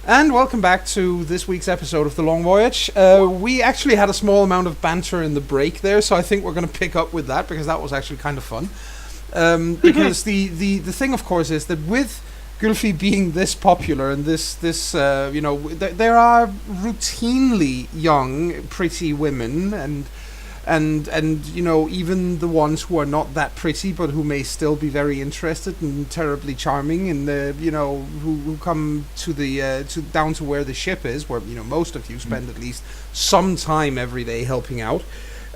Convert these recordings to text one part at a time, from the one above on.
And welcome back to this week's episode of the Long Voyage. We actually had a small amount of banter in the break there, so I think we're going to pick up with that because that was actually kind of fun. Because the thing, of course, is that with Gylfi being this popular and there are routinely young, pretty women and even the ones who are not that pretty but who may still be very interested and terribly charming and who come to the down to where the ship is, where most of you spend at least some time every day helping out.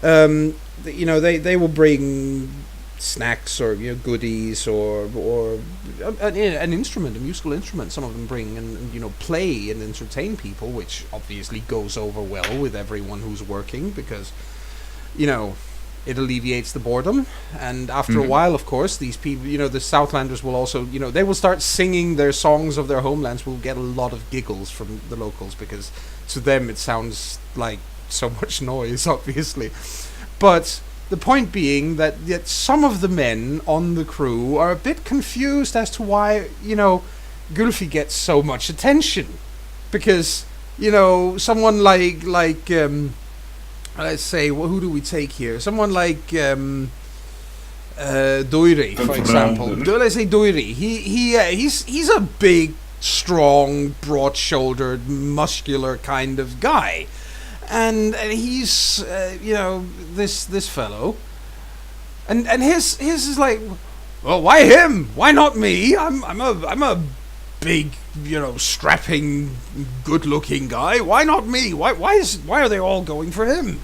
They will bring snacks or goodies or an instrument, a musical instrument. Some of them bring and play and entertain people, which obviously goes over well with everyone who's working because it alleviates the boredom. And after a while, of course, these people, the Southlanders will also, they will start singing their songs of their homelands. We'll get a lot of giggles from the locals because to them it sounds like so much noise, obviously. But the point being that some of the men on the crew are a bit confused as to why, Gylfi gets so much attention. Because, someone like let's say, who do we take here? Someone like Doiri, for example. Let's say Doiri. He's a big, strong, broad-shouldered, muscular kind of guy, and he's this fellow, and his is like, well, why him? Why not me? I'm a big, strapping, good-looking guy. Why not me? Why are they all going for him?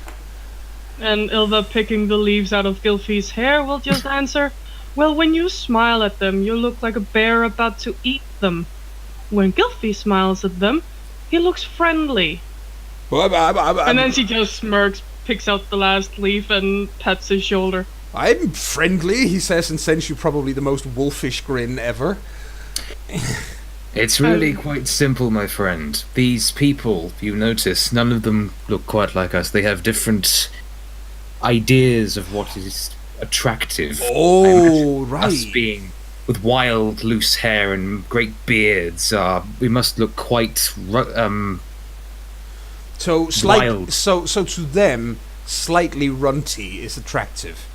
And Ilva, picking the leaves out of Gylfi's hair, will just answer, well, when you smile at them, you look like a bear about to eat them. When Gylfi smiles at them, he looks friendly. And then she just smirks, picks out the last leaf, and pats his shoulder. I'm friendly, he says, and sends you probably the most wolfish grin ever. It's really quite simple, my friend. These people, you notice, none of them look quite like us. They have different ideas of what is attractive. Oh, right. Us being with wild, loose hair and great beards, we must look quite wild. So to them, slightly runty is attractive.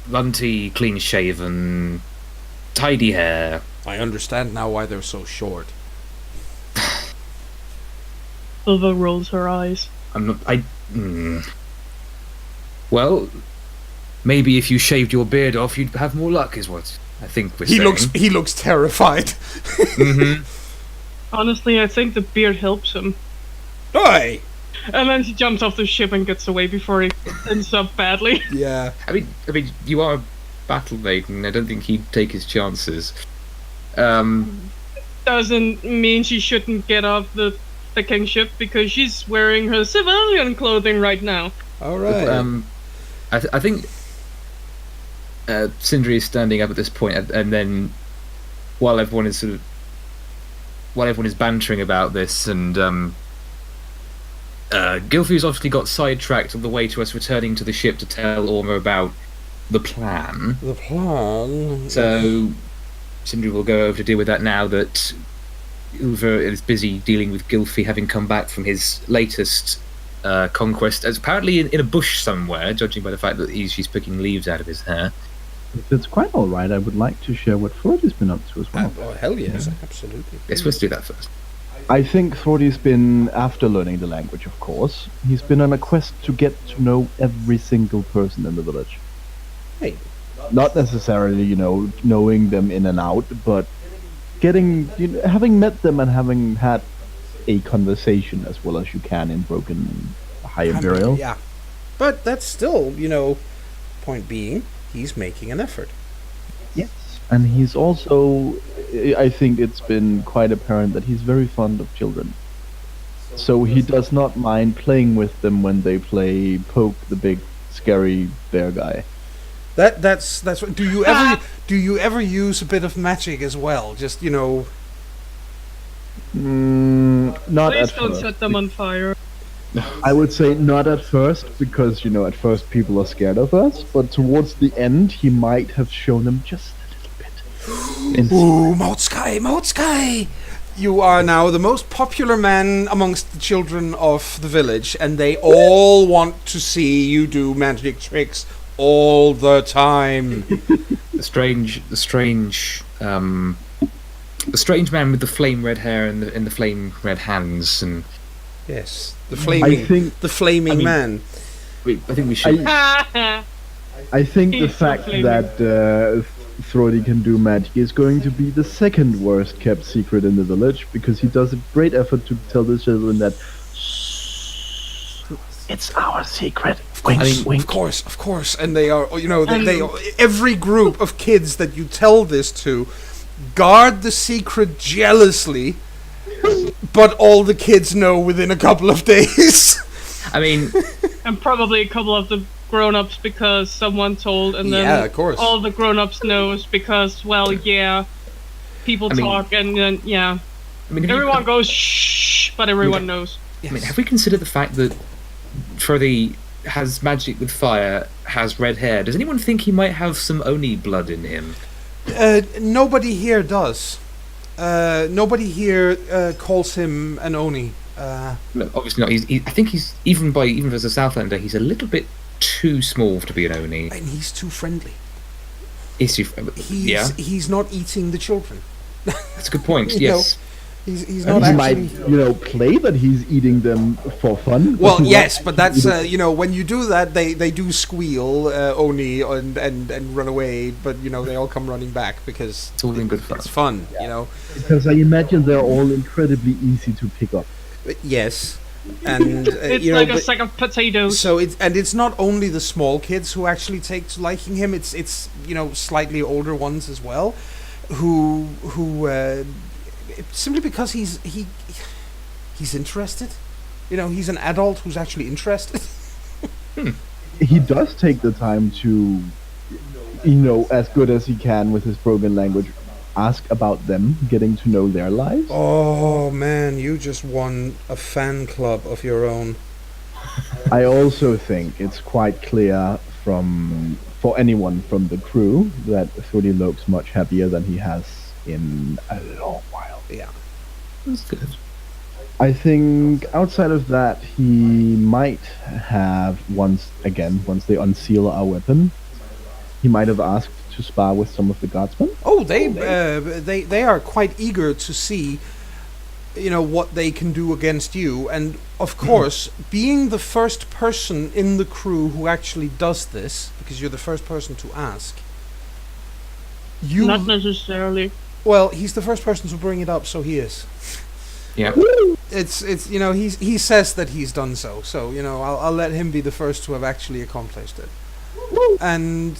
Runty, clean-shaven, tidy hair. I understand now why they're so short. Ilva rolls her eyes. Well, maybe if you shaved your beard off, you'd have more luck, is what I think we're saying. He looks terrified. Mm-hmm. Honestly, I think the beard helps him. Oi! And then he jumps off the ship and gets away before he ends up badly. Yeah. I mean, you are a battle maiden. I don't think he'd take his chances. Doesn't mean she shouldn't get off the kingship because she's wearing her civilian clothing right now. All right. I think Sindri is standing up at this point, and then while everyone is bantering about this, and Gylfi's obviously got sidetracked on the way to us returning to the ship to tell Orma about the plan. The plan. So Sindri will go over to deal with that now that Uva is busy dealing with Gylfi, having come back from his latest conquest, as apparently in a bush somewhere, judging by the fact that she's picking leaves out of his hair. If it's quite all right, I would like to share what Thordy's been up to as well. Oh, hell yes, absolutely. Yes, let's do that first. I think Thordy's been, after learning the language, of course, he's been on a quest to get to know every single person in the village. Hey. Not necessarily, knowing them in and out, but having met them and having had a conversation as well as you can in broken High Imperial. Yeah. But that's still, point being, he's making an effort. Yes. And he's also, I think it's been quite apparent that he's very fond of children. So he does not mind playing with them when they play Poke the big scary bear guy. That's what, do you ever use a bit of magic as well? Just not Please at don't first. set them on fire. I would say not at first, because at first people are scared of us, but towards the end he might have shown them just a little bit. Ooh, Moutsky! You are now the most popular man amongst the children of the village, and they all want to see you do magic tricks all the time. The strange man with the flame red hair and the flame red hands, and Yes, the I flaming mean- man. I think we should. I think the He's so fact flaming. that Thrody can do magic is going to be the second worst kept secret in the village, because he does a great effort to tell the children that it's our secret. Wink, wink. Of course, and they are, they every group of kids that you tell this to guard the secret jealously, but all the kids know within a couple of days. I mean, And probably a couple of the grown-ups because someone told, and then Yeah, of course. all the grown-ups knows because, well, yeah, people I mean- talk, and then, yeah. I mean, have you- Everyone goes, shh, but everyone knows. I mean, have we considered the fact that Freddy has magic with fire, has red hair? Does anyone think he might have some Oni blood in him? Nobody here does. Nobody here calls him an Oni. No, obviously not. I think he's even as a Southlander, he's a little bit too small to be an Oni. And he's too friendly. Is he? Yeah, He's not eating the children. that's a good point. You Yes. He's And not he actually. might, play that he's eating them for fun. Well, yes, but that's when you do that, they do squeal Oni and run away, but they all come running back because It's all in good fun. it's fun, because I imagine they're all incredibly easy to pick up. Yes, and It's like a sack of potatoes. So it's not only the small kids who actually take to liking him. It's slightly older ones as well, who simply because he's interested. He's an adult who's actually interested. He does take the time to, as good as he can with his broken language, ask about them, getting to know their lives. Oh man, you just won a fan club of your own. I also think it's quite clear for anyone from the crew that Thrody looks much happier than he has in a long while. Yeah. That's good. I think outside of that, he might have once they unseal our weapon, he might have asked to spar with some of the guardsmen. Oh, they are quite eager to see, what they can do against you, and of course, being the first person in the crew who actually does this, because you're the first person to ask. Not necessarily. Well, he's the first person to bring it up, so he is. Yeah. It's he says that he's done so, I'll let him be the first to have actually accomplished it. And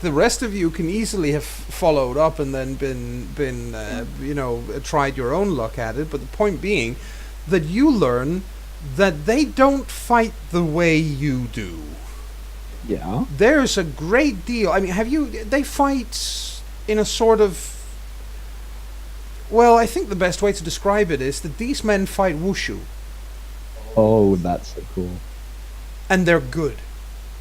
the rest of you can easily have followed up and then been tried your own luck at it, but the point being that you learn that they don't fight the way you do. Yeah. There's a great deal. I mean, they fight in a sort of, well, I think the best way to describe it is that these men fight wushu, Oh, that's so cool. and they're good.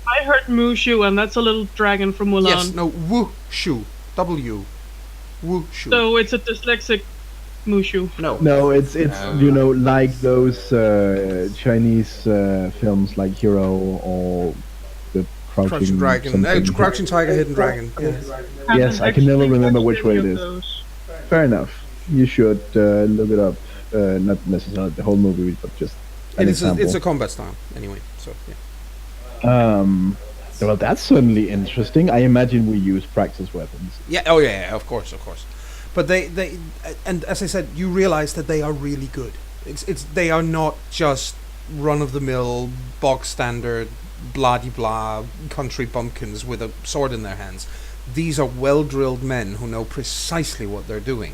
I heard Mushu, and that's a little dragon from Mulan. Yes, no, wushu, W, wushu. So it's a dyslexic Mushu. No, it's like those Chinese films like Hero or the Crouching Dragon, something. Crouching Tiger, Hidden Dragon. Yes. Yes, I can never remember which way it is. Fair enough. You should look it up. Not necessarily the whole movie, but just an example. It's a combat style anyway. So yeah. Well, that's certainly interesting. I imagine we use practice weapons. Yeah. Oh yeah. Of course. But they and as I said, you realize that they are really good. They are not just run of the mill, bog standard, blah de blah country bumpkins with a sword in their hands. These are well drilled men who know precisely what they're doing.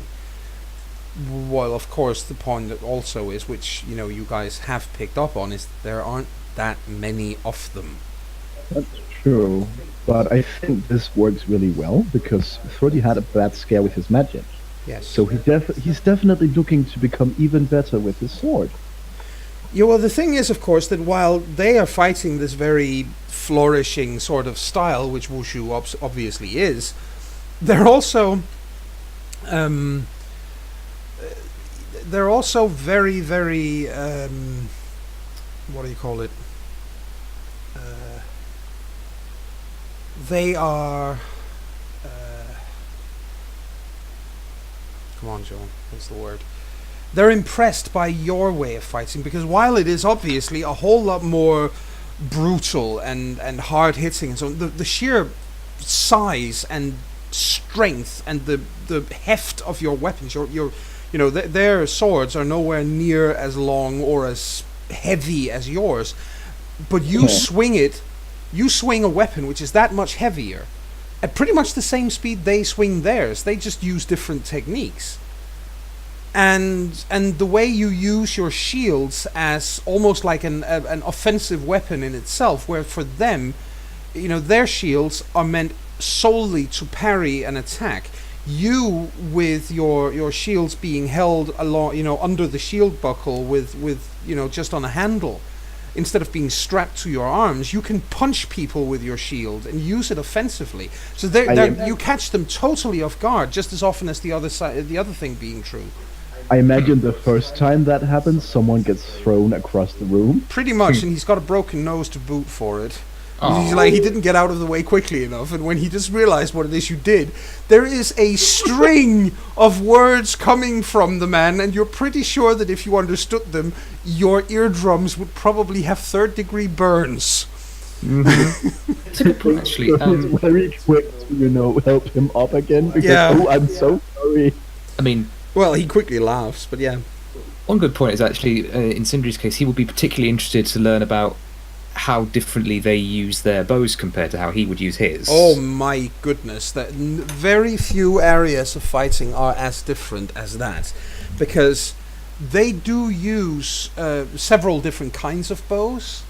While of course the point also is, which you guys have picked up on, is there aren't that many of them. That's true. But I think this works really well because Thrody had a bad scare with his magic. Yes. So he's definitely looking to become even better with his sword. Yeah, well, the thing is, of course, that while they are fighting this very flourishing sort of style, which wushu obviously is, they're also they're also very, very what do you call it? They are. Come on, Joan. What's the word? They're impressed by your way of fighting, because while it is obviously a whole lot more brutal and hard hitting, and so the sheer size and strength and the heft of your weapons, their swords are nowhere near as long or as heavy as yours, but you swing a weapon which is that much heavier at pretty much the same speed they swing theirs. They just use different techniques. And the way you use your shields as almost like an offensive weapon in itself, where for them, their shields are meant solely to parry an attack. You, with your shields being held along, under the shield buckle with just on a handle, instead of being strapped to your arms, you can punch people with your shield and use it offensively. So you catch them totally off guard just as often as the other thing being true. I imagine the first time that happens, someone gets thrown across the room. Pretty much, and he's got a broken nose to boot for it. Oh. He's like, he didn't get out of the way quickly enough, and when he just realized what it is you did, there is a string of words coming from the man, and you're pretty sure that if you understood them, your eardrums would probably have third-degree burns. Mm-hmm. It's a good point, actually. It's very quick to, help him up again, because, I'm so sorry. I mean... Well, he quickly laughs, but yeah. One good point is actually, in Sindri's case, he would be particularly interested to learn about how differently they use their bows compared to how he would use his. Oh my goodness, very few areas of fighting are as different as that, because they do use several different kinds of bows.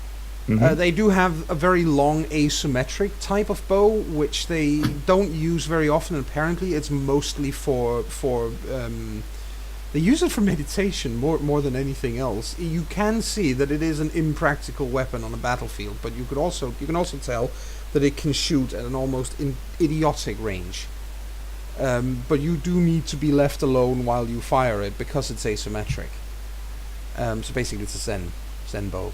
Mm-hmm. They do have a very long asymmetric type of bow, which they don't use very often. Apparently, it's mostly for they use it for meditation more than anything else. You can see that it is an impractical weapon on a battlefield, but you can also tell that it can shoot at an almost idiotic range. But you do need to be left alone while you fire it because it's asymmetric. So basically, it's a Zen bow.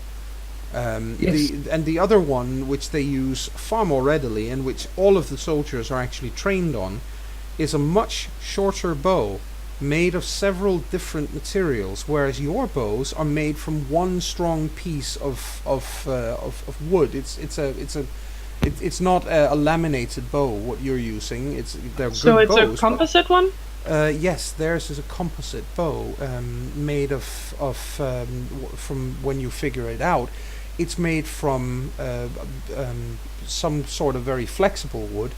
Yes. The other one, which they use far more readily, and which all of the soldiers are actually trained on, is a much shorter bow made of several different materials, whereas your bows are made from one strong piece of wood. It's not a laminated bow. What you're using, they're good So it's bows, a composite one? Yes, theirs is a composite bow made of from when you figure it out. It's made from some sort of very flexible wood,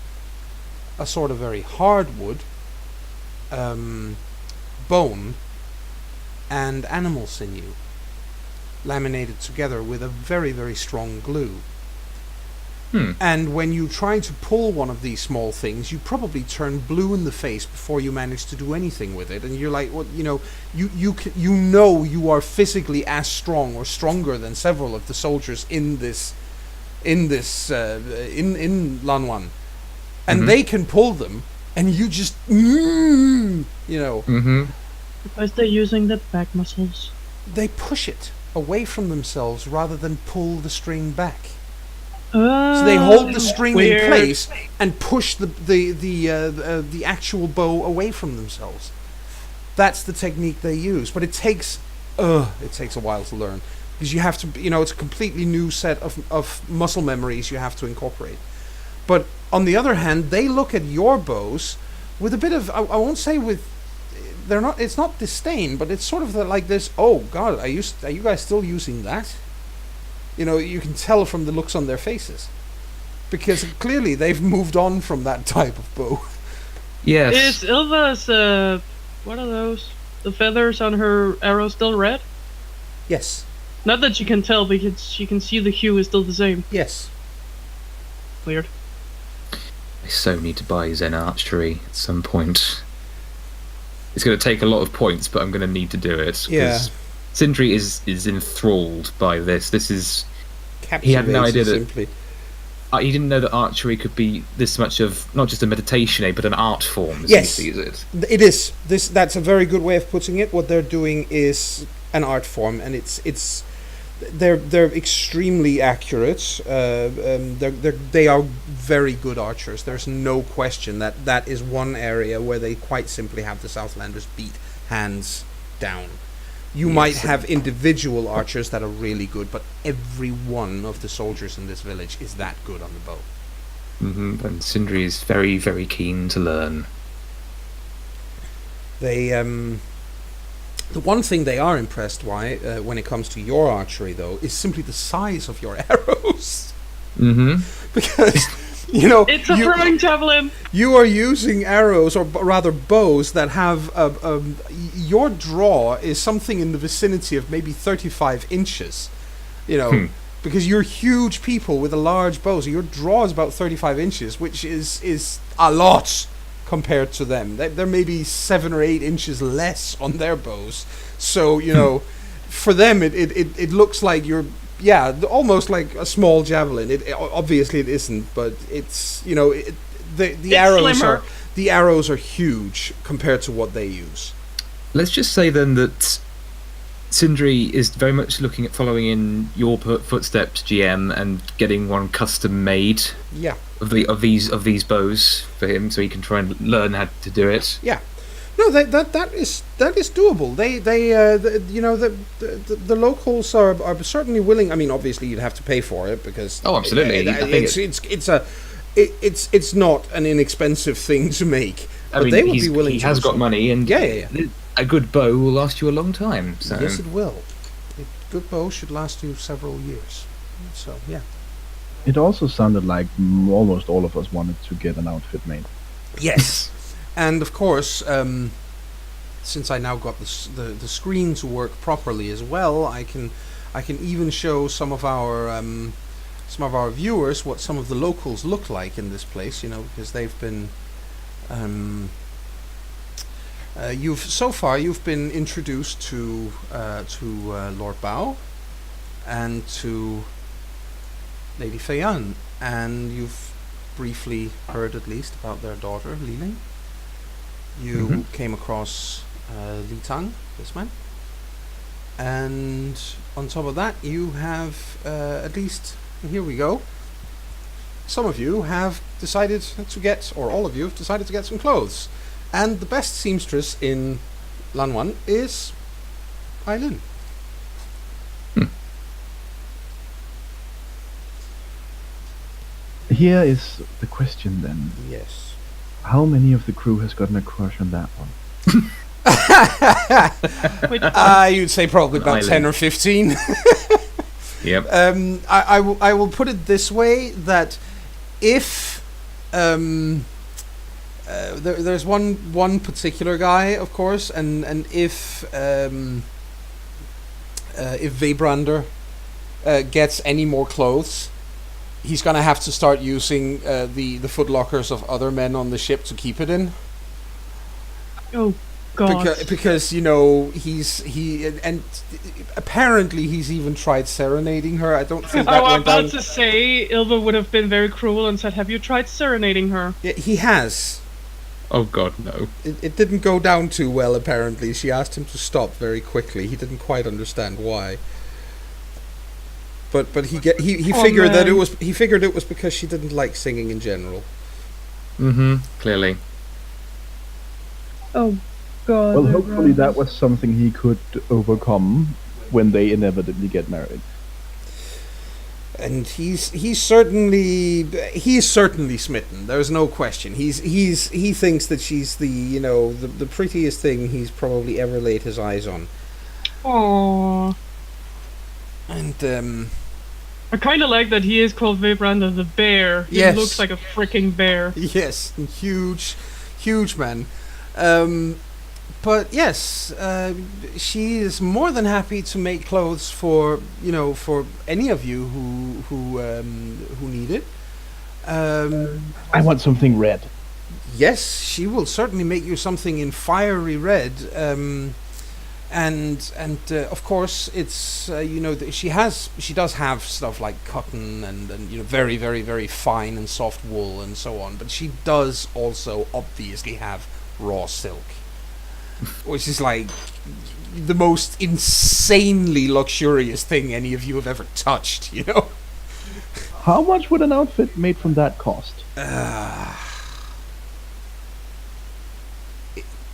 a sort of very hard wood, bone, and animal sinew, laminated together with a very, very strong glue. And when you try to pull one of these small things, you probably turn blue in the face before you manage to do anything with it. And you're like, well, you are physically as strong or stronger than several of the soldiers in Lanwan, and they can pull them, and you just, Mm-hmm. Because they're using the back muscles. They push it away from themselves rather than pull the string back. So So they hold the string weird. in place and push the actual bow away from themselves. That's the technique they use, but it takes a while to learn, because you have to, it's a completely new set of muscle memories you have to incorporate. But on the other hand, they look at your bows with a bit of, I won't say with, it's not disdain, but it's sort of like this, oh God, are you guys still using that? You can tell from the looks on their faces, because clearly they've moved on from that type of bow. Yes. Is Ilva's, what are those? The feathers on her arrow still red? Yes. Not that you can tell, because she can see the hue is still the same. Yes. Weird. I so need to buy Zen Archery at some point. It's going to take a lot of points, but I'm going to need to do it. Yeah. Sindri is enthralled by this. This is... Captivates He had no idea that... simply. he didn't know that archery could be this much of not just a meditation aid, but an art form. As Yes. he sees it. It is. That's a very good way of putting it. What they're doing is an art form, and they're extremely accurate. They are very good archers. There's no question that is one area where they quite simply have the Southlanders beat hands down. You might have individual archers that are really good, but every one of the soldiers in this village is that good on the bow. And Sindri is very, very keen to learn. They the one thing they are impressed by when it comes to your archery, though, is simply the size of your arrows. Because It's a throwing javelin. You are using arrows, or rather bows, that have your draw is something in the vicinity of maybe 35 inches. Because you're huge people with a large bow, so your draw is about 35 inches, which is a lot compared to them. They're maybe 7 or 8 inches less on their bows. So for them it looks like you're. Yeah, almost like a small javelin. Obviously it isn't, but it's the arrows are huge compared to what they use. Let's just say then that Sindri is very much looking at following in your footsteps, GM, and getting one custom made. Yeah. Of these bows for him, so he can try and learn how to do it. Yeah. No, that is doable. The locals are certainly willing. I mean, obviously you'd have to pay for it because absolutely. It's not an inexpensive thing to make. But they would be willing. He has got money, and a good bow will last you a long time. So. Yes, it will. A good bow should last you several years. So yeah. It also sounded like almost all of us wanted to get an outfit made. Yes. And of course, since I now got the screen to work properly as well, I can even show some of our viewers what some of the locals look like in this place. Because they've been you've been introduced to Lord Bao and to Lady Feiyan, and you've briefly heard at least about their daughter Li Ling. You came across Li Tang, this man, and on top of that you have at least, here we go, some of you have decided to get, or all of you have decided to get some clothes, and the best seamstress in Lanwan is Aileen. Here is the question then. Yes. How many of the crew has gotten a crush on that one? You'd say probably about 10 or 15. Yep. I will put it this way, that if there's one particular guy, of course, and if Veybrander gets any more clothes, he's gonna have to start using the footlockers of other men on the ship to keep it in. Oh God! Because and apparently he's even tried serenading her. I don't think that I'm went down. about to say Ilva would have been very cruel and said, "Have you tried serenading her?" Yeah, he has. Oh God, no! It didn't go down too well. Apparently, she asked him to stop very quickly. He didn't quite understand why. But he figured that he figured it was because she didn't like singing in general. Clearly. Oh God. Well, hopefully that was something he could overcome when they inevitably get married. And he's certainly smitten. There's no question. He thinks that she's the prettiest thing he's probably ever laid his eyes on. Aww. And I kind of like that he is called Veybrander the bear. He looks like a freaking bear. Yes, huge man. But yes, she is more than happy to make clothes for any of you who need it. I want something red. Yes, she will certainly make you something in fiery red. Of course it's she does have stuff like cotton and very very very fine and soft wool and so on, but she does also obviously have raw silk, which is like the most insanely luxurious thing any of you have ever touched, How much would an outfit made from that cost?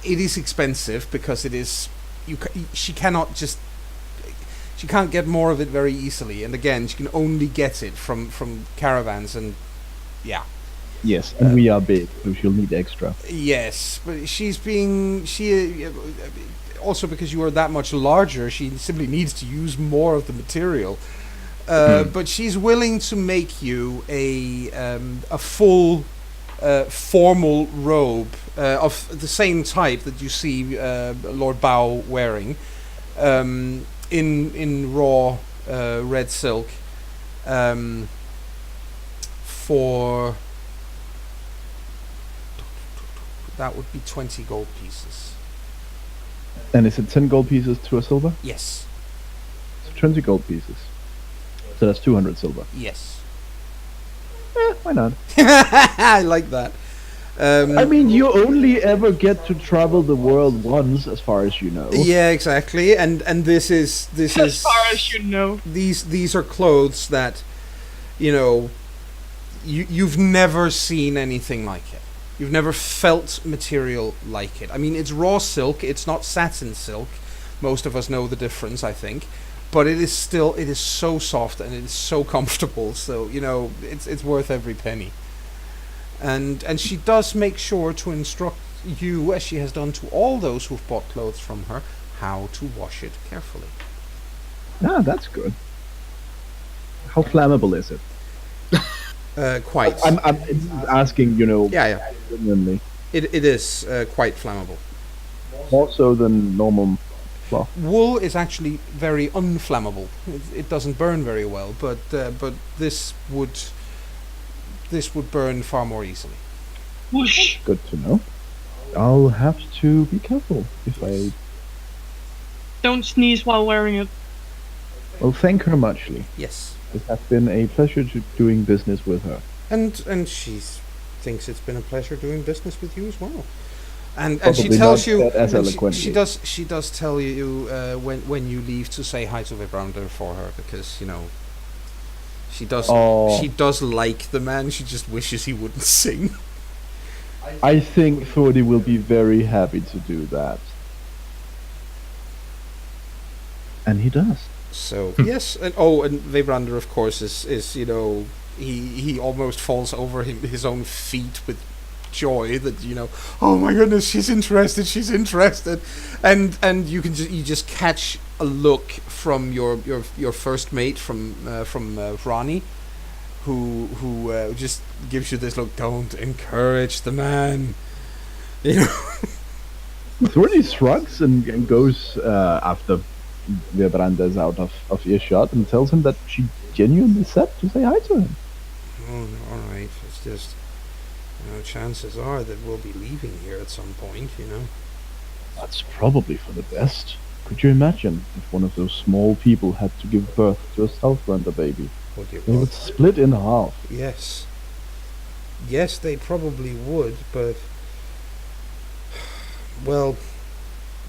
It is expensive because it is. She can't get more of it very easily, and again, she can only get it from caravans, and yeah. Yes, and we are big, so she'll need extra. Yes, but also because you are that much larger, she simply needs to use more of the material. But she's willing to make you a full formal robe of the same type that you see Lord Bao wearing, in raw red silk, for that would be 20 gold pieces. And is it 10 gold pieces to a silver? Yes. So 20 gold pieces. So that's 200 silver. Yes. Why not? I like that. I mean, you only ever get to travel the world once, as far as you know. Yeah, exactly. And this is As far as you know. These are clothes that, you've never seen anything like it. You've never felt material like it. I mean, it's raw silk. It's not satin silk. Most of us know the difference, I think. But it is so soft and it is so comfortable. So, it's worth every penny. And she does make sure to instruct you, as she has done to all those who've bought clothes from her, how to wash it carefully. Ah, that's good. How flammable is it? Quite. I'm asking, Yeah. genuinely. It is quite flammable. More so than normal cloth. Wool is actually very unflammable. It doesn't burn very well, but this would burn far more easily. Whoosh. Good to know. I'll have to be careful if I... Don't sneeze while wearing it. Well, thank her muchly. Yes. It has been a pleasure doing business with her. And she thinks it's been a pleasure doing business with you as well. And she Probably tells not you as and eloquently. she does tell you when you leave to say hi to Vibrander for her, because she does Oh. she does like the man. She just wishes he wouldn't sing. I think Thordy will be very happy to do that. And he does. So yes, and Vibrander, of course, is he almost falls over his own feet with joy that oh my goodness, she's interested, and you just catch a look from your first mate from Ronnie, who just gives you this look. Don't encourage the man, Thordy shrugs and goes after Vibrander's out of earshot and tells him that she genuinely said to say hi to him. Oh, all right. It's just, chances are that we'll be leaving here at some point, That's probably for the best. Could you imagine if one of those small people had to give birth to a Southbrander baby? Would you They would split in half. Yes. Yes, they probably would, but... Well,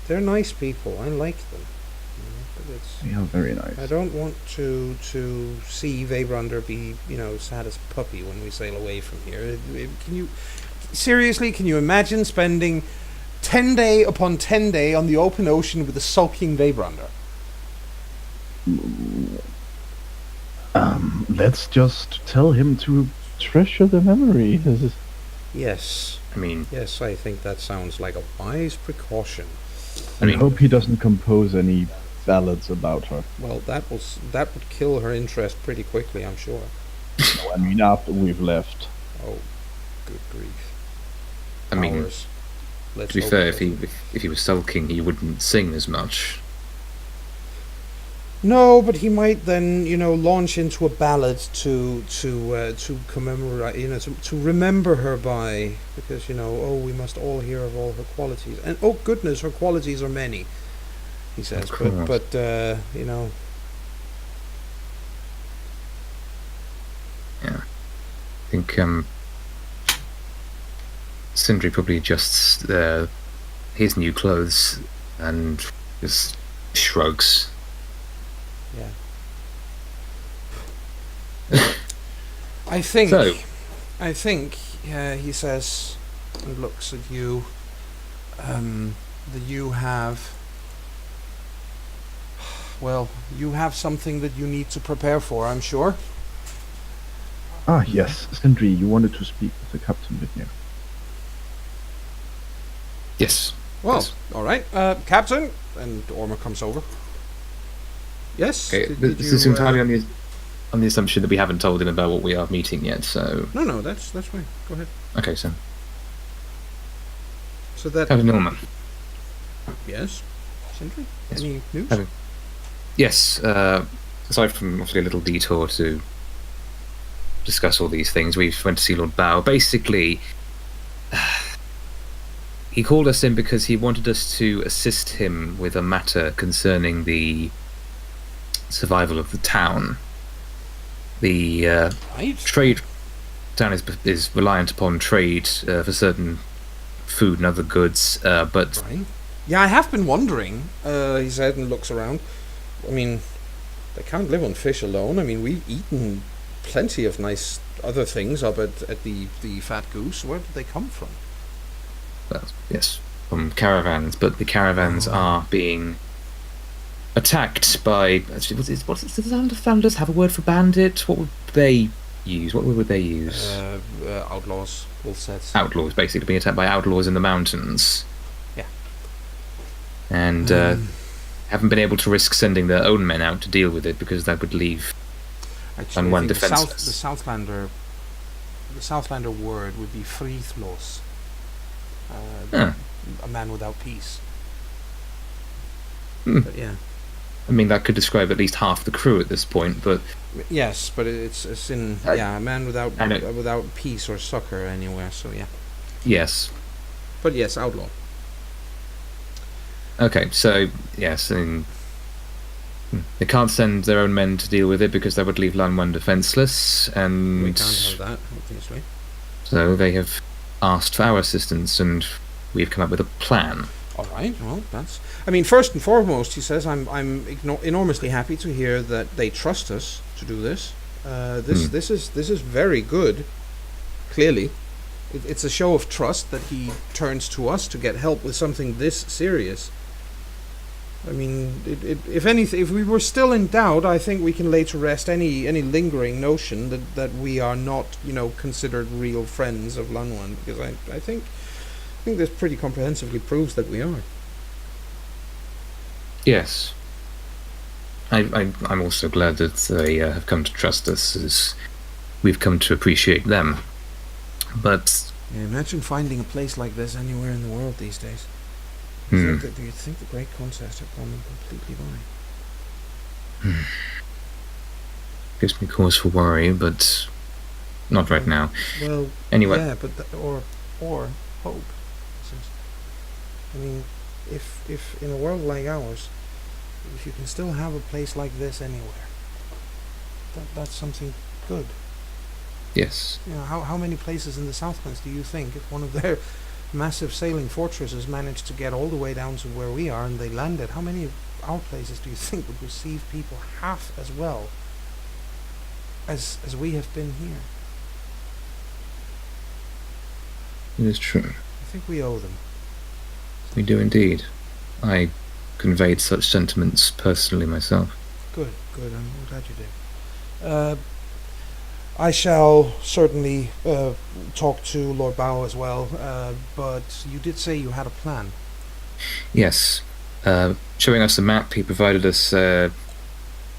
they're nice people. I like them. But They are very nice. I don't want to see Vibrander be, sad as a puppy when we sail away from here. Can you imagine spending 10 day upon 10 day on the open ocean with a sulking Vibrander? Let's just tell him to treasure the memory. Yes. I mean, Yes, I think that sounds like a wise precaution. I mean, hope he doesn't compose any ballads about her. Well, that would kill her interest pretty quickly, I'm sure. I mean, after we've left. Oh, good grief. I mean, Hours. Let's to be hope fair, it doesn't. if he was sulking, he wouldn't sing as much. No, but he might then, launch into a ballad to commemorate, to remember her by, because we must all hear of all her qualities, and oh goodness, her qualities are many. he says. Of course. But you know. Yeah. I think Sindri probably adjusts his new clothes and just shrugs. Yeah. I think, So- he says, and looks at you, that you have, well, you have something that you need to prepare for, I'm sure. Ah, yes, Sindri, you wanted to speak with the captain, didn't you? Yes. Well, Yes. all right, Captain, and Orma comes over. Yes. Okay. Did This you, is entirely on the assumption that we haven't told him about what we are meeting yet. So No, that's fine. Go ahead. okay, so So that. Captain Norman. Yes. Sindri, Yes. any news? Captain. Yes. Aside from obviously a little detour to discuss all these things, we went to see Lord Bow. Basically, he called us in because he wanted us to assist him with a matter concerning the survival of the town. The Right. trade town is reliant upon trade for certain food and other goods, but Right. Yeah, I have been wondering, he said, and looks around. I mean, they can't live on fish alone. I mean, we've eaten plenty of nice other things up at the Fat Goose. Where did they come from? yes, from caravans. But the caravans are being attacked by. Actually, what's does the founders have a word for bandit? What would they use? What word would they use? Outlaws, all sets. Outlaws, basically being attacked by outlaws in the mountains. Yeah. And haven't been able to risk sending their own men out to deal with it because that would leave Actually, and I one think defenseless. the Southlander word would be friðlaus. Huh. A man without peace. Hmm. But yeah. I mean, that could describe at least half the crew at this point, but Yes, but it's in I a man without know. without peace or succor anywhere. So yeah. yes. But yes, outlaw. Okay, so yes, they can't send their own men to deal with it because that would leave Lanwan defenseless, and We can't have that, obviously. so they have asked for our assistance, and we've come up with a plan. All right. Well, that's. I mean, first and foremost, he says, I'm enormously happy to hear that they trust us to do this. This is very good. Clearly, it's a show of trust that he turns to us to get help with something this serious. I mean, if anything, if we were still in doubt, I think we can lay to rest any lingering notion that we are not, considered real friends of Lanwan, because I think this pretty comprehensively proves that we are. Yes. I'm also glad that they have come to trust us, as we've come to appreciate them. But Yeah, imagine finding a place like this anywhere in the world these days. Do you think the Great Contest have gone completely by? gives me cause for worry, but not right now. Well, Anyway, yeah, but or hope. I mean, if in a world like ours, if you can still have a place like this anywhere, that's something good. yes. How many places in the Southlands do you think, if one of their massive sailing fortresses managed to get all the way down to where we are and they landed, how many of our places do you think would receive people half as well as we have been here? It is true. I think we owe them. We do indeed. I conveyed such sentiments personally myself. Good. I'm glad you did. I shall certainly talk to Lord Bow as well, but you did say you had a plan. Yes. Showing us a map, he provided us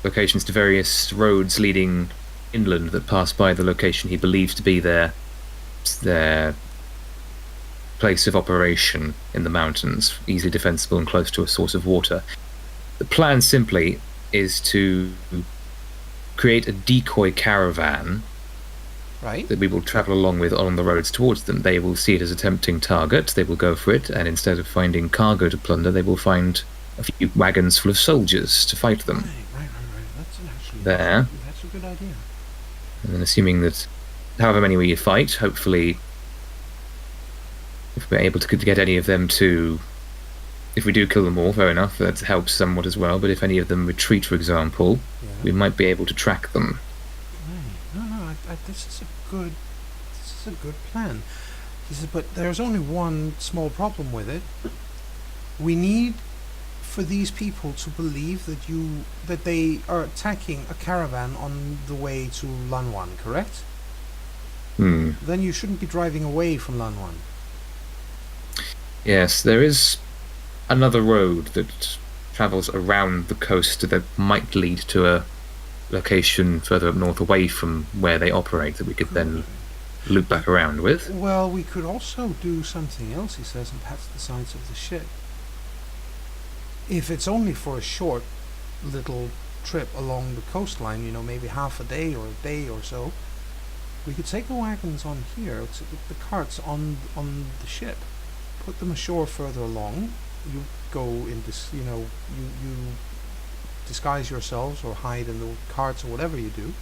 locations to various roads leading inland that pass by the location he believes to be their place of operation in the mountains, easily defensible and close to a source of water. The plan simply is to create a decoy caravan Right? that we will travel along with on the roads towards them. They will see it as a tempting target, they will go for it, and instead of finding cargo to plunder, they will find a few wagons full of soldiers to fight them. Right. That's a good idea. And then assuming that however many we fight, hopefully if we're able to get any of them to... If we do kill them all, fair enough, that helps somewhat as well, but if any of them retreat, for example, we might be able to track them. Right. No, this is a good plan. He says, but there's only one small problem with it. We need for these people to believe that they are attacking a caravan on the way to Lanwan, correct? Then you shouldn't be driving away from Lanwan. Yes, there is another road that travels around the coast that might lead to a location further up north away from where they operate that we could then loop back around with. Well, we could also do something else, he says, and patch the sides of the ship. If it's only for a short little trip along the coastline, maybe half a day or so, we could take the wagons on here, the carts on the ship, put them ashore further along. You go in this, you disguise yourselves or hide in the carts or whatever you do.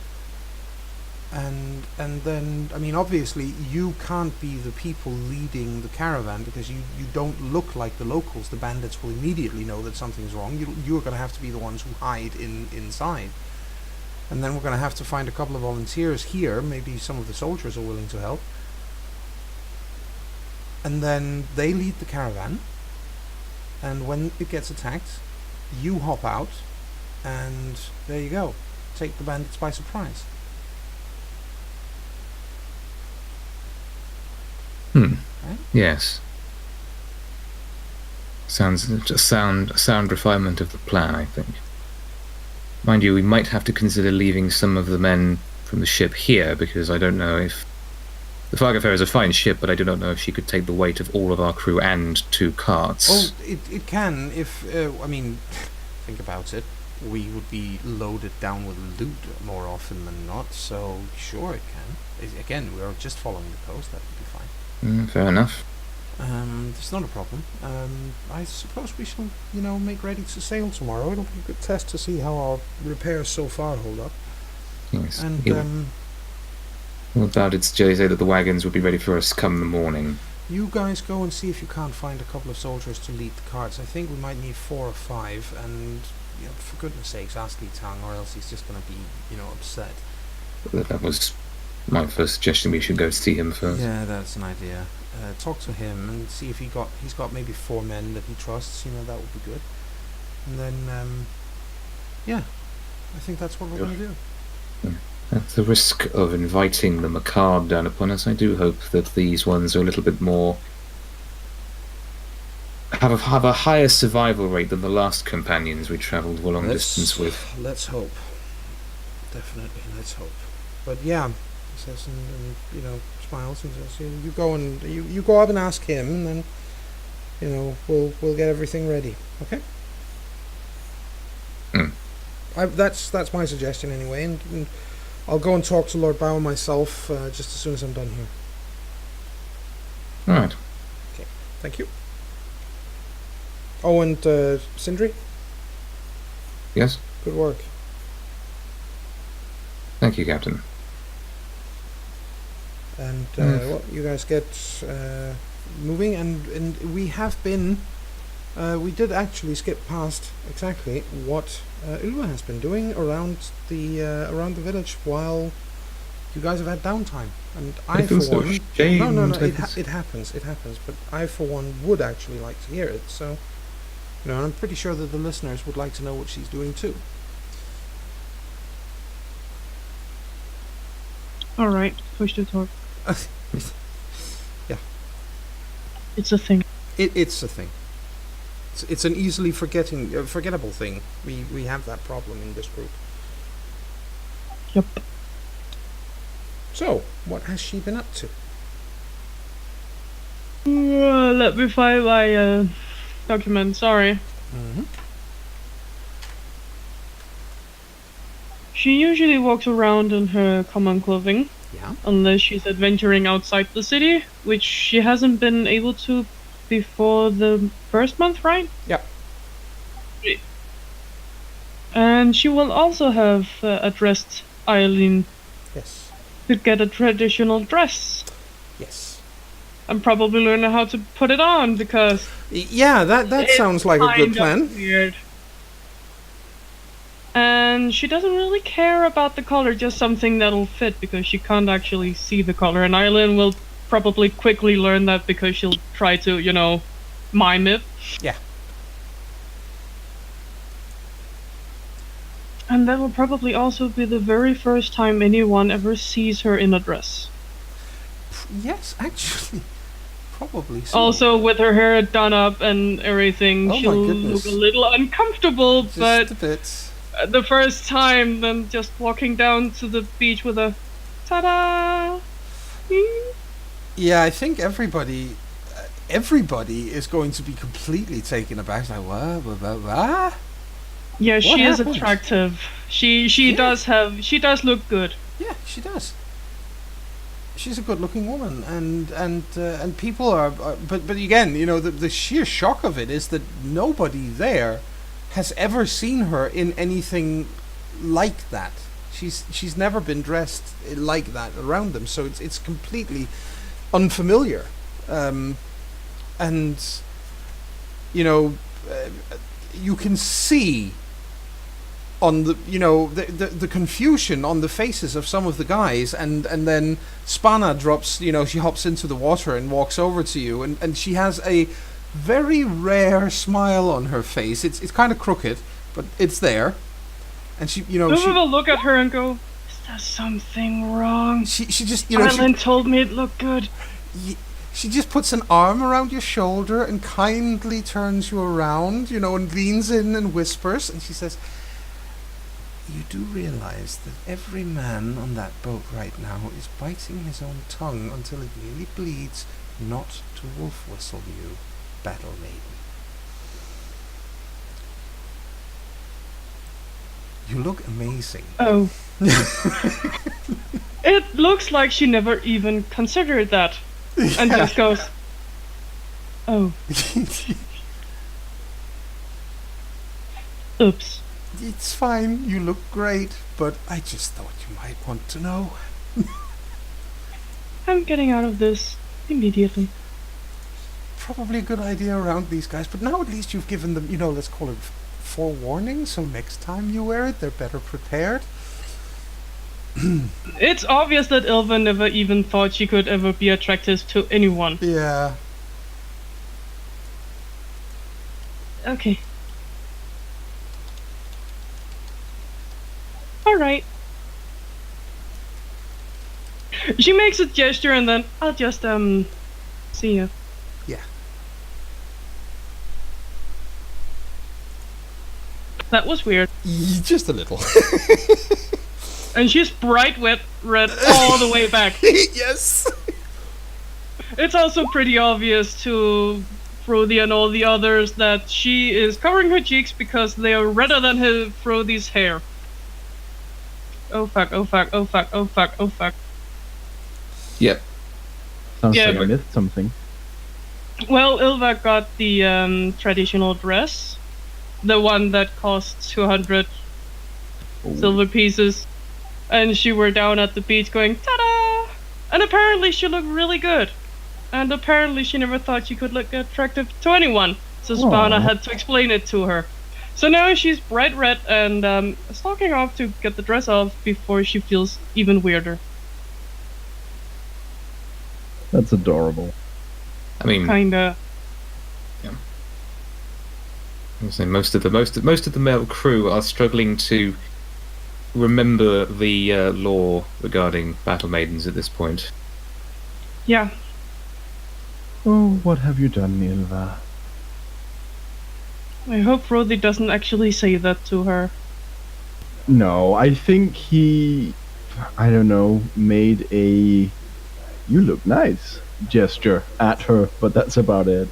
And then, I mean, obviously you can't be the people leading the caravan because you don't look like the locals. The bandits will immediately know that something's wrong. You're going to have to be the ones who hide inside. And then we're going to have to find a couple of volunteers here. Maybe some of the soldiers are willing to help. And then they lead the caravan. And when it gets attacked, you hop out. And there you go. Take the bandits by surprise. Right? Yes. Sounds just sound refinement of the plan, I think. Mind you, we might have to consider leaving some of the men from the ship here, because I don't know if... The Fargafair is a fine ship, but I do not know if she could take the weight of all of our crew and 2 carts. Oh, it can, if... I mean, think about it. We would be loaded down with loot more often than not, so sure it can. Again, we're just following the coast, that would be fine. Fair enough. It's not a problem. I suppose we shall, make ready to sail tomorrow. It'll be a good test to see how our repairs so far hold up. Yes. And, what about it, Jelly say that the wagons would be ready for us come the morning? You guys go and see if you can't find a couple of soldiers to lead the carts. I think we might need 4 or 5, and for goodness sakes, ask Lee Tang, or else he's just going to be, upset. That was my first suggestion. We should go see him first. Yeah, that's an idea. Talk to him and see if he's got maybe 4 men that he trusts. That would be good. And then, yeah, I think that's what we're going to do. Yeah. At the risk of inviting the macabre down upon us, I do hope that these ones are a little bit more... have a higher survival rate than the last companions we travelled a long distance with. Let's hope. Definitely, let's hope. But yeah, he says, and smiles and says, you go and you go up and ask him, and then we'll get everything ready. Okay. That's my suggestion anyway, and I'll go and talk to Lord Bow myself just as soon as I'm done here. All right. Okay. Thank you. Oh, and Sindri? Yes? Good work. Thank you, Captain. And you guys get moving, and we have been... we did actually skip past exactly what Ylva has been doing around the village while you guys have had downtime. And I for one... No, it happens, but I for one would actually like to hear it, so... I'm pretty sure that the listeners would like to know what she's doing too. Alright, push to talk. Yeah. It's a thing. It's a thing. It's an easily forgettable thing. We have that problem in this group. Yep. So, what has she been up to? Let me find my document, sorry. Mm-hmm. She usually walks around in her common clothing. Yeah. Unless she's adventuring outside the city, which she hasn't been able to before the first month, right? Yep. And she will also have addressed Eileen Yes. to get a traditional dress. Yes. And probably learn how to put it on, because Yeah, that it's sounds like a good kind of plan. weird. And she doesn't really care about the color, just something that'll fit, because she can't actually see the color. And Eileen will probably quickly learn that, because she'll try to, mime it. Yeah. And that will probably also be the very first time anyone ever sees her in a dress. Yes, actually. Probably so. Also, with her hair done up and everything, Oh my she'll goodness. look a little uncomfortable, Just but a bit. the first time, then just walking down to the beach with a ta-da! Yeah, I think everybody is going to be completely taken aback. Like, what? Yeah, What she is happened? attractive. She Yeah. she does look good. Yeah, she does. She's a good-looking woman, and people are but again, the sheer shock of it is that nobody there has ever seen her in anything like that. She's never been dressed like that around them, so it's completely unfamiliar, and you can see on the confusion on the faces of some of the guys, and then Spana drops, she hops into the water and walks over to you, and she has a very rare smile on her face. It's kind of crooked, but it's there, and she Will look at her and go, "Is there something wrong?" she just Eileen told me it looked good. she just puts an arm around your shoulder and kindly turns you around, and leans in and whispers, and she says, "You do realize that every man on that boat right now is biting his own tongue until it nearly bleeds not to wolf whistle you, battle maiden. You look amazing." Oh. It looks like she never even considered that. And just goes, "Oh, oops." It's fine, you look great, but I just thought you might want to know. I'm getting out of this immediately. Probably a good idea around these guys, but now at least you've given them, let's call it forewarning, so next time you wear it, they're better prepared. It's obvious that Ilva never even thought she could ever be attractive to anyone. Yeah. Okay. Alright. She makes a gesture and then I'll just, see you. Yeah. That was weird. Just a little. And she's bright red all the way back. Yes. It's also pretty obvious to Frodi and all the others that she is covering her cheeks because they are redder than Frodi's hair. Oh fuck, oh fuck, oh fuck, oh fuck, oh fuck. Yep. Sounds Yeah, like I but- missed something. Well, Ilva got the traditional dress. The one that costs 200 Oh. silver pieces. And she were down at the beach going, ta-da! And apparently she looked really good. And apparently she never thought she could look attractive to anyone. So Spana Aw. had to explain it to her. So now she's bright red and stalking off to get the dress off before she feels even weirder. That's adorable. I mean, Kinda. I was saying most of the male crew are struggling to remember the law regarding battle maidens at this point. Yeah. Oh, what have you done, Ilva? I hope Frodi doesn't actually say that to her. No, I think he, I don't know, made a "you look nice" gesture at her, but that's about it.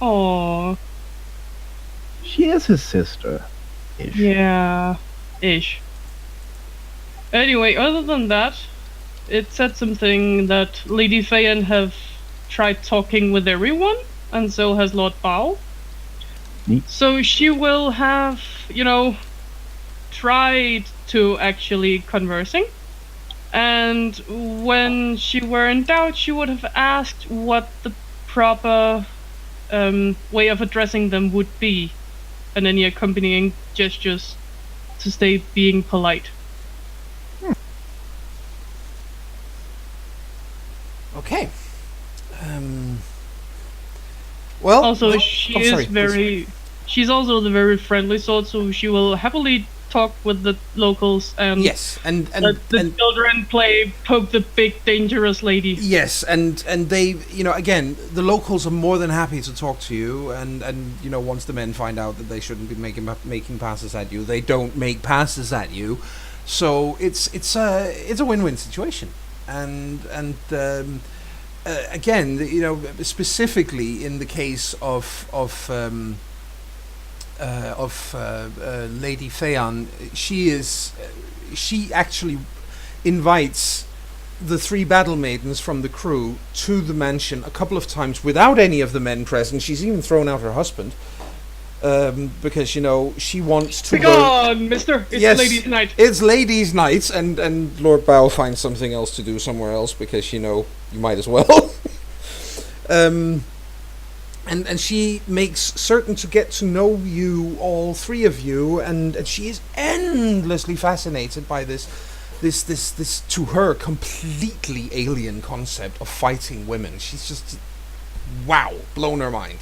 Aww. She is his sister. Ish. Yeah. Ish. Anyway, other than that, it said something that Lady Fayen have tried talking with everyone, and so has Lord Bao. Neat. So she will have, tried to actually conversing. And when she were in doubt, she would have asked what the proper way of addressing them would be, and any accompanying gestures to stay being polite. Okay. Well. Also, she is sorry, very. She's also the very friendly sort, so she will happily talk with the locals and Yes, and let the children play poke the big dangerous lady. Yes, and they, again, the locals are more than happy to talk to you, and once the men find out that they shouldn't be making passes at you, they don't make passes at you, so it's a win-win situation, and again, specifically in the case of Lady Phaon, she actually invites the 3 battle maidens from the crew to the mansion a couple of times without any of the men present. She's even thrown out her husband because she wants to go. Mister, it's yes, ladies' night. It's ladies' night, and Lord Bow finds something else to do somewhere else because you might as well. And she makes certain to get to know you, all 3 of you, and she is endlessly fascinated by this to her completely alien concept of fighting women. She's just blown her mind.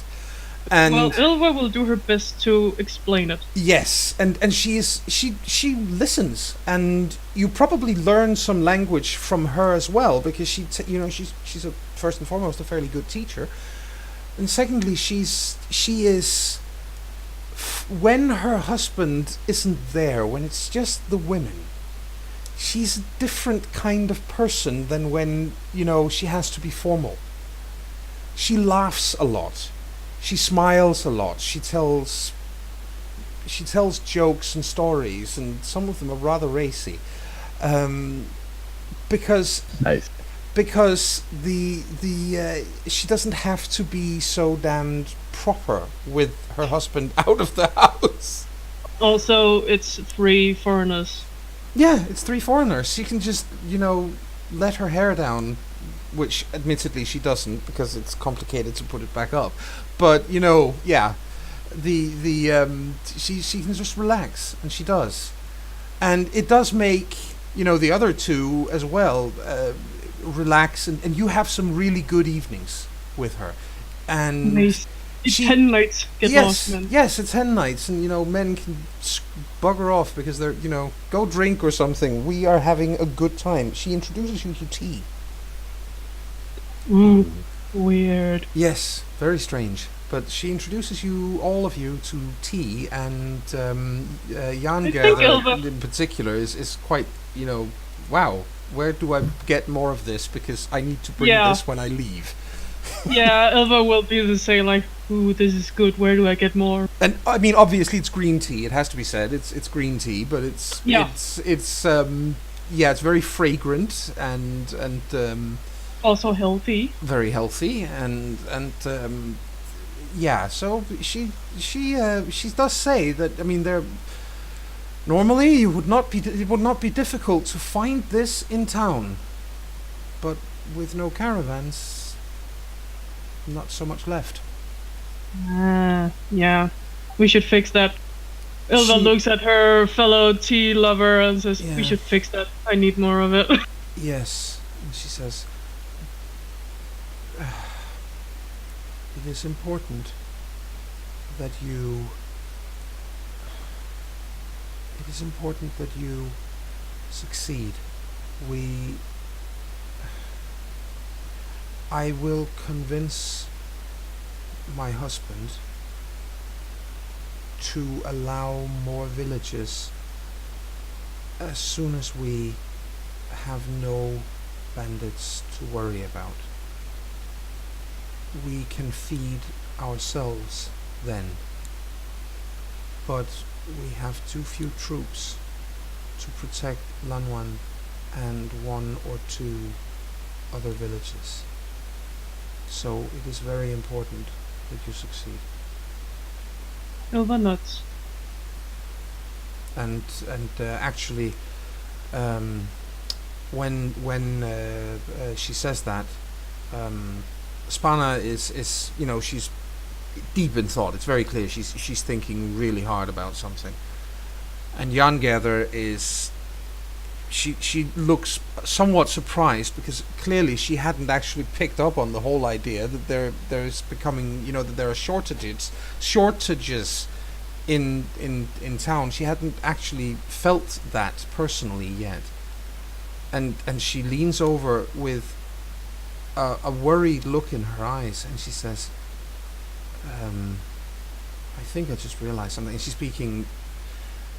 And Ilva will do her best to explain it. Yes, and she listens, and you probably learn some language from her as well, because she's first and foremost a fairly good teacher. And secondly, she is when her husband isn't there, when it's just the women, she's a different kind of person than when, she has to be formal. She laughs a lot. She smiles a lot. She tells jokes and stories, and some of them are rather racy. Because Nice. Because she doesn't have to be so damned proper with her husband out of the house. Also, it's 3 foreigners. Yeah, it's 3 foreigners. She can just, let her hair down, which admittedly she doesn't because it's complicated to put it back up. But she can just relax, and she does, and it does make the other 2 as well relax, and you have some really good evenings with her, and Nice. It's hen nights. Get lost, man. Yes, it's hen nights, and men can bugger off because they're go drink or something. We are having a good time. She introduces you to tea. Weird. Yes, very strange. But she introduces all of you to tea, and Jan in particular is quite wow. Where do I get more of this? Because I need to bring this when I leave. Yeah, Ilva will be the same, like, ooh, this is good, where do I get more? And I mean, obviously it's green tea, it has to be said. It's green tea, but it's very fragrant and also healthy. Very healthy, and so she does say that, I mean, normally it would not be difficult to find this in town, but with no caravans, not so much left. Yeah, we should fix that. Ilva looks at her fellow tea lover and says, we should fix that. I need more of it. Yes, and she says, it is important that you succeed. I will convince my husband to allow more villages as soon as we have no bandits to worry about. We can feed ourselves then, but we have too few troops to protect Lanwan and 1 or 2 other villages. So it is very important that you succeed. Ilva nuts. And actually, when she says that, Spana is she's deep in thought. It's very clear she's thinking really hard about something. And Jangerther is she looks somewhat surprised, because clearly she hadn't actually picked up on the whole idea that there's becoming that there are shortages in town. She hadn't actually felt that personally yet, and she leans over with a worried look in her eyes, and she says, I think I just realized something. And she's speaking.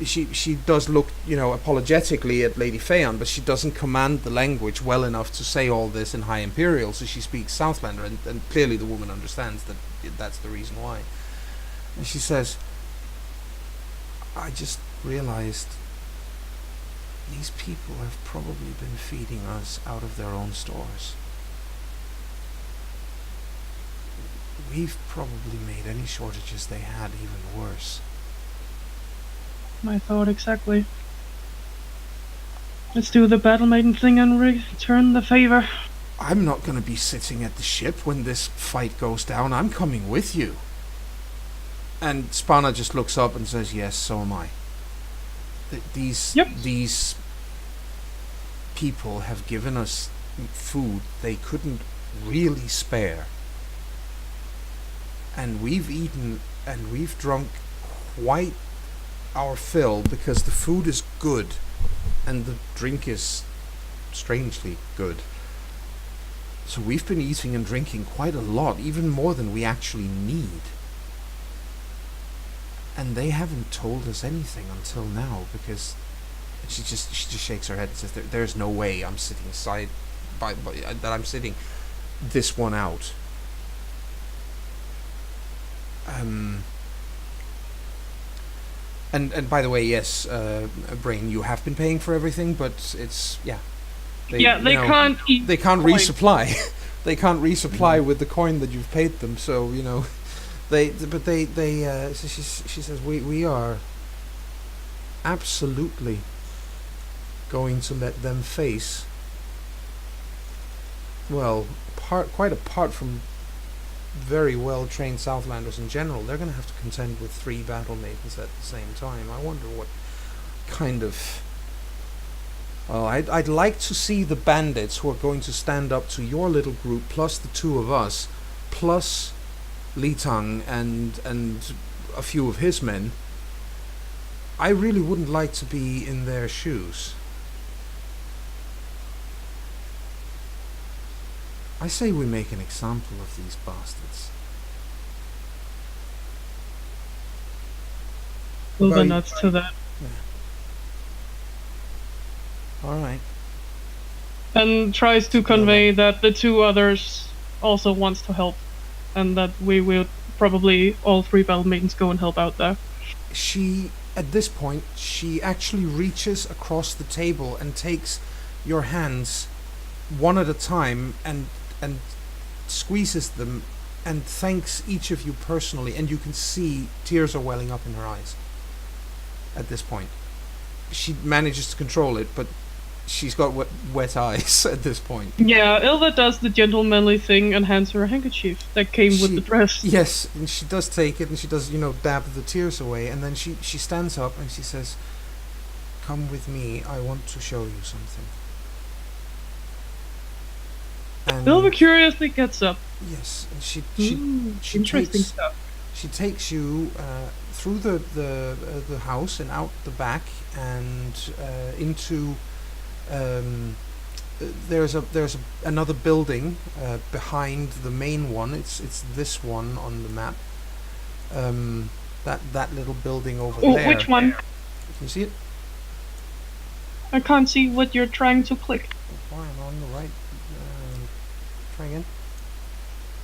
She does look, apologetically at Lady Phaon, but she doesn't command the language well enough to say all this in High Imperial, so she speaks Southlander, and clearly the woman understands that that's the reason why. And she says, I just realized these people have probably been feeding us out of their own stores. We've probably made any shortages they had even worse. My thought exactly. Let's do the Battle Maiden thing and return the favor. I'm not going to be sitting at the ship when this fight goes down. I'm coming with you. And Spana just looks up and says, yes, so am I. These people have given us food they couldn't really spare. And we've eaten and we've drunk quite our fill, because the food is good and the drink is strangely good. So we've been eating and drinking quite a lot, even more than we actually need. And they haven't told us anything until now, because she just shakes her head and says, there's no way I'm sitting that I'm sitting this one out. And by the way, yes, Brain, you have been paying for everything, but it's they can't eat. They can't coin. resupply. They can't resupply with the coin that you've paid them. So they. So she says we are absolutely going to let them face. Well, quite apart from very well trained Southlanders in general, they're going to have to contend with 3 battle maidens at the same time. I wonder what kind of. Well, I'd like to see the bandits who are going to stand up to your little group, plus the 2 of us, plus Li Tang and a few of his men. I really wouldn't like to be in their shoes. I say we make an example of these bastards. Well, the nuts to that. Yeah. Alright. And tries to convey that the 2 others also wants to help, and that we will probably all 3 battle maidens go and help out there. At this point, she actually reaches across the table and takes your hands one at a time and squeezes them and thanks each of you personally, and you can see tears are welling up in her eyes at this point. She manages to control it, but she's got wet eyes at this point. Yeah, Ilva does the gentlemanly thing and hands her a handkerchief that came with the dress. Yes, and she does take it, and she does, dab the tears away, and then she stands up and she says, "Come with me, I want to show you something." And Ilva curiously gets up. Yes, and she interesting stuff. She takes you through the house and out the back and into. There's another building behind the main one. It's this one on the map. That little building over there. Which one? Can you see it? I can't see what you're trying to click. Why am I on the right? Try again.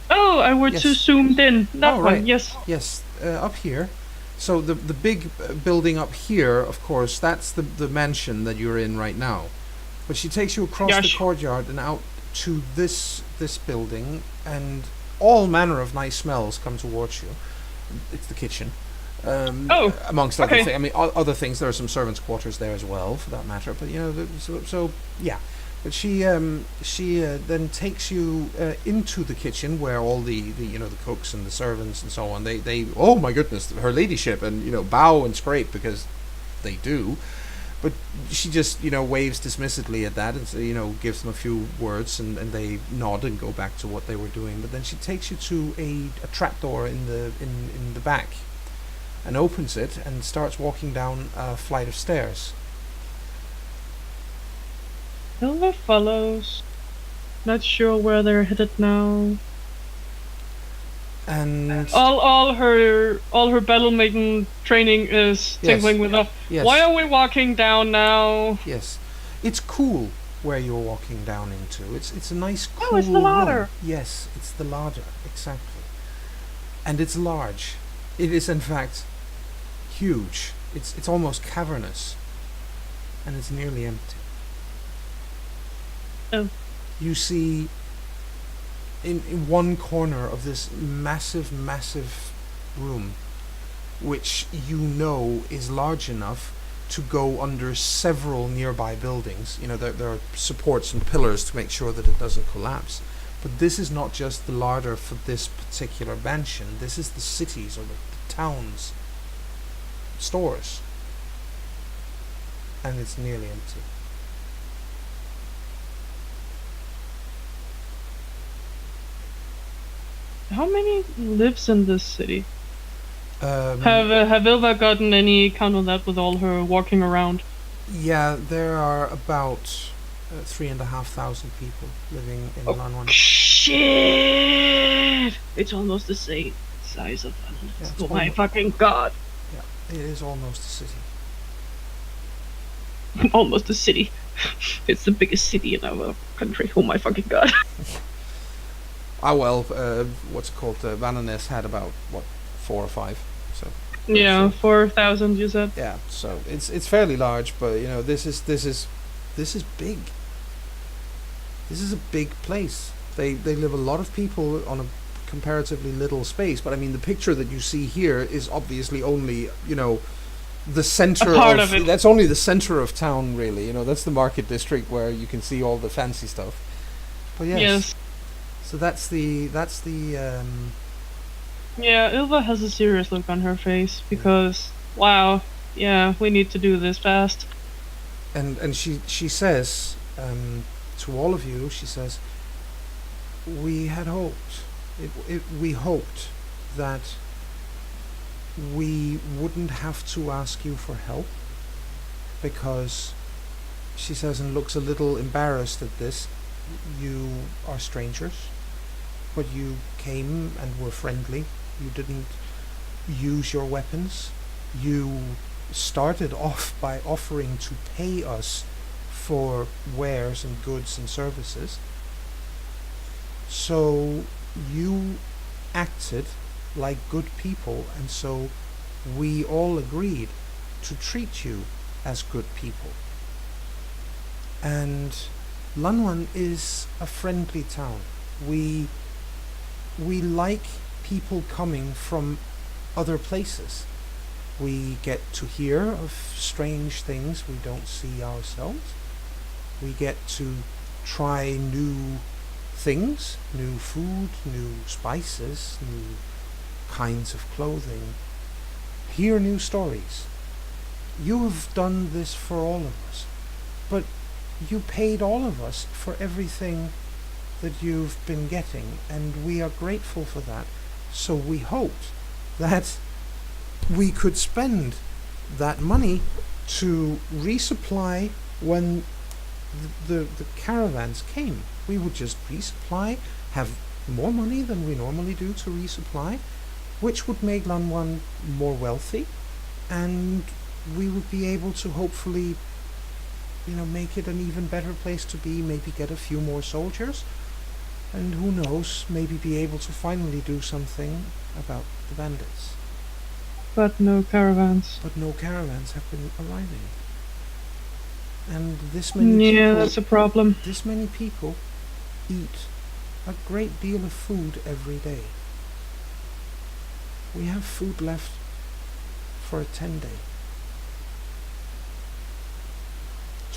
Oh, I were Yes. too zoomed in. That one, Right. yes. Yes, up here. So the big building up here, of course, that's the mansion that you're in right now. But she takes you across the courtyard and out to this building, and all manner of nice smells come towards you. It's the kitchen. Amongst other okay. things. I mean, other things. There are some servants' quarters there as well, for that matter. But so yeah. But she then takes you into the kitchen where all the cooks and the servants and so on. They oh my goodness, her ladyship, and bow and scrape because they do. But she just waves dismissively at that and gives them a few words and they nod and go back to what they were doing. But then she takes you to a trapdoor in the back and opens it and starts walking down a flight of stairs. Hilda follows. Not sure where they're headed now. And all her battle maiden training is tingling with us. Yes. Why are we walking down now? Yes, it's cool where you're walking down into. It's a nice cool it's the ladder. room. Yes, it's the ladder, exactly. And it's large. It is in fact huge. It's almost cavernous. And it's nearly empty. Oh. You see in one corner of this massive room, which is large enough to go under several nearby buildings. There are supports and pillars to make sure that it doesn't collapse. But this is not just the larder for this particular mansion. This is the cities or the towns, stores. And it's nearly empty. How many lives in this city? Have Have Ilva gotten any count on that with all her walking around? Yeah, there are about 3,500 people living in Lanwan. Shit! It's almost the same size of London. Yeah, Oh my fucking god! Yeah, it is almost a city. Almost a city. It's the biggest city in our country. Oh my fucking god! What's it called? Vananes had about 4 or 5. So Yeah, 4,000 you said. yeah, so it's fairly large, but this is big. This is a big place. They live a lot of people on a comparatively little space, but I mean the picture that you see here is obviously only the center of it. That's only the center of town, really. That's the market district where you can see all the fancy stuff. But yes. So that's the Yeah, Ilva has a serious look on her face because wow, yeah, we need to do this fast. and she says to all of you, she says, we had hoped, we hoped that we wouldn't have to ask you for help, because she says, and looks a little embarrassed at this, you are strangers, but you came and were friendly. You didn't use your weapons. You started off by offering to pay us for wares and goods and services. So you acted like good people, and so we all agreed to treat you as good people. And Lanwan is a friendly town. We like people coming from other places. We get to hear of strange things we don't see ourselves. We get to try new things, new food, new spices, new kinds of clothing, hear new stories. You have done this for all of us, but you paid all of us for everything that you've been getting, and we are grateful for that. So we hoped that we could spend that money to resupply when the caravans came. We would just resupply, have more money than we normally do to resupply, which would make Lanwan more wealthy, and we would be able to hopefully make it an even better place to be, maybe get a few more soldiers, and who knows, maybe be able to finally do something about the bandits. But no caravans. But no caravans have been arriving. And this many Yeah, people, that's a problem. this many people eat a great deal of food every day. We have food left for a 10-day.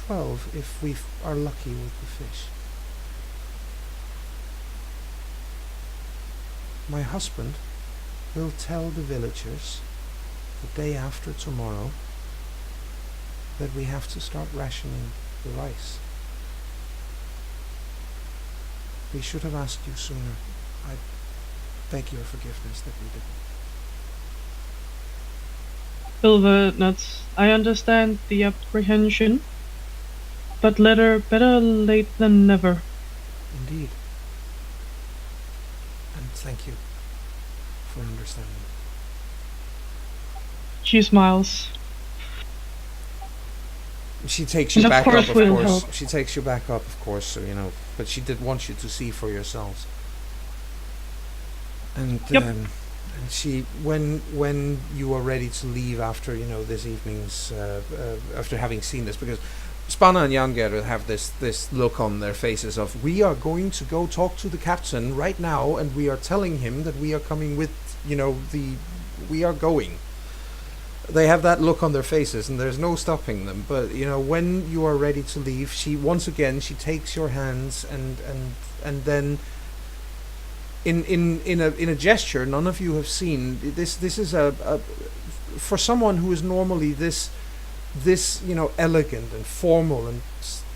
12 if we are lucky with the fish. My husband will tell the villagers the day after tomorrow that we have to start rationing the rice. We should have asked you sooner. I beg your forgiveness that we didn't. Silvernuts, I understand the apprehension, but better late than never. Indeed. And thank you for understanding. She smiles. She takes you And of back up, course of we'll course. help. She takes you back up, of course, so, you know, but she did want you to see for yourselves. And Yep. and she, when you are ready to leave after, you know, this evening's, after having seen this, because Spanna and Janger have this look on their faces of, we are going to go talk to the captain right now, and we are telling him that we are coming with, you know, we are going. They have that look on their faces, and there's no stopping them. But, you know, when you are ready to leave, she once again, she takes your hands, and then in a gesture none of you have seen. This is a for someone who is normally this you know, elegant and formal and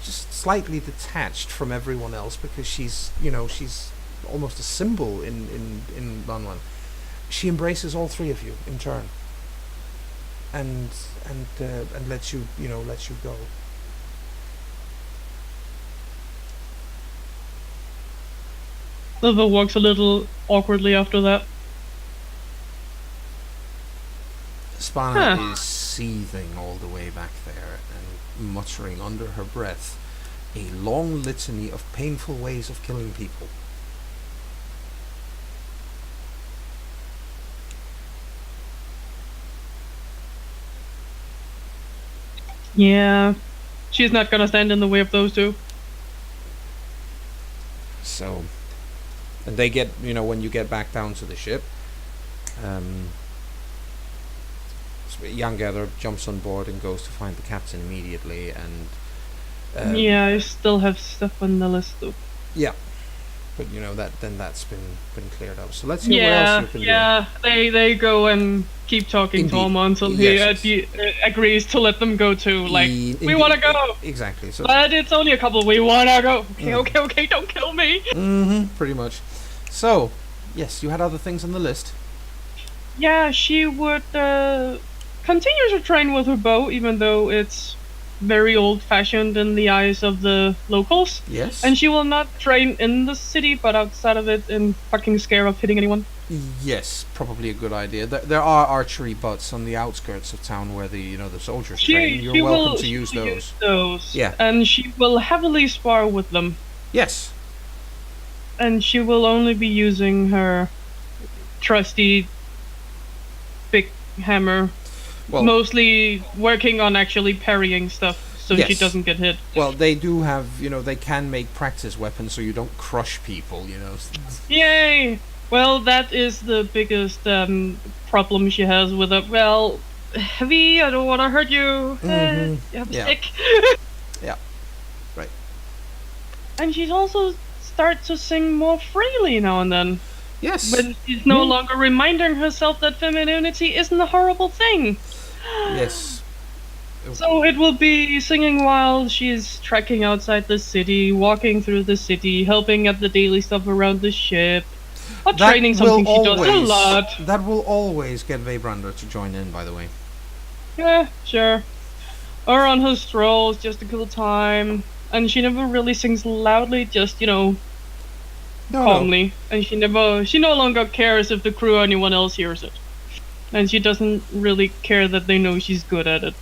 just slightly detached from everyone else, because she's, you know, she's almost a symbol in Lanwan. She embraces all three of you in turn, and lets you, you know, lets you go. Silver walks a little awkwardly after that. Spanna Huh. is seething all the way back there and muttering under her breath a long litany of painful ways of killing people. Yeah, she's not gonna stand in the way of those two. So, and they get, you know, when you get back down to the ship, Jangather jumps on board and goes to find the captain immediately, and Yeah, I still have stuff on the list though. yeah, but you know, that's been cleared up. So let's hear what else you can do. Yeah, they go and keep talking to Indeed. him until Yes, he agrees to let them go too. Like, we Indeed. wanna go, Exactly. So but it's only a couple. We wanna go. Okay, don't kill me. pretty much. So, yes, you had other things on the list. Yeah, she would continue to train with her bow, even though it's very old-fashioned in the eyes of the locals. Yes. And she will not train in the city, but outside of it, in fucking scare of hitting anyone. Yes, probably a good idea. There are archery butts on the outskirts of town where the soldiers train. You're welcome to use those. Yeah. And she will heavily spar with them. Yes. And she will only be using her trusty big hammer, Well, mostly working on actually parrying stuff so she Yes. doesn't get hit. well, they do have, they can make practice weapons so you don't crush people, Yay! Well, that is the biggest problem she has with it. Well, heavy, I don't want to hurt you. You have a Yeah. stick. Yeah. Right. And she's also start to sing more freely now and then. Yes. But she's no longer reminding herself that femininity isn't a horrible thing. Yes. So it will be singing while she's trekking outside the city, walking through the city, helping at the daily stuff around the ship, or That training something will she does a lot. That will always get Veybrander to join in, by the way. Yeah, sure. Or on her strolls, just to kill time. And she never really sings loudly, just, calmly. And she no longer cares if the crew or anyone else hears it. And she doesn't really care that they know she's good at it.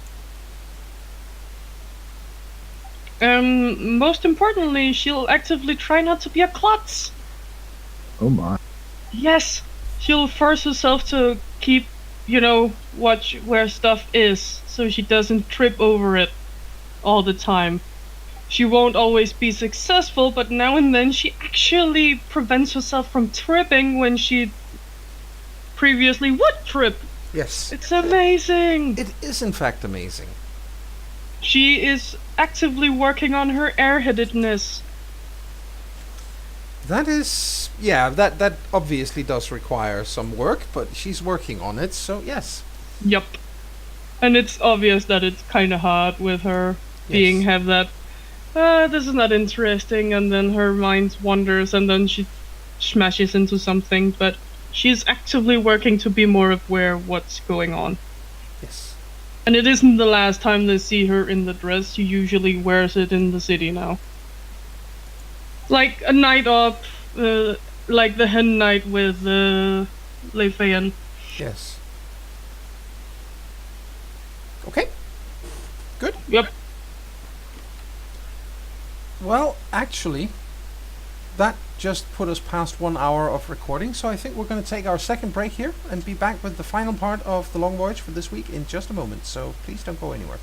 Most importantly, she'll actively try not to be a klutz. Oh my. Yes, she'll force herself to keep, watch where stuff is, so she doesn't trip over it all the time. She won't always be successful, but now and then she actually prevents herself from tripping when she previously would trip. Yes. It's amazing. It is in fact amazing. She is actively working on her airheadedness. That is, yeah, that obviously does require some work, but she's working on it, so yes. Yup. And it's obvious that it's kind of hard with her Yes. have that, this is not interesting, and then her mind wanders, and then she smashes into something, but she's actively working to be more aware of what's going on. Yes. And it isn't the last time they see her in the dress. She usually wears it in the city now. Like a night up, like the hen night with Leifayan. Yes. Okay. Good. Yep. Well, actually, that just put us past 1 hour of recording, so I think we're going to take our second break here and be back with the final part of the Long Voyage for this week in just a moment, so please don't go anywhere.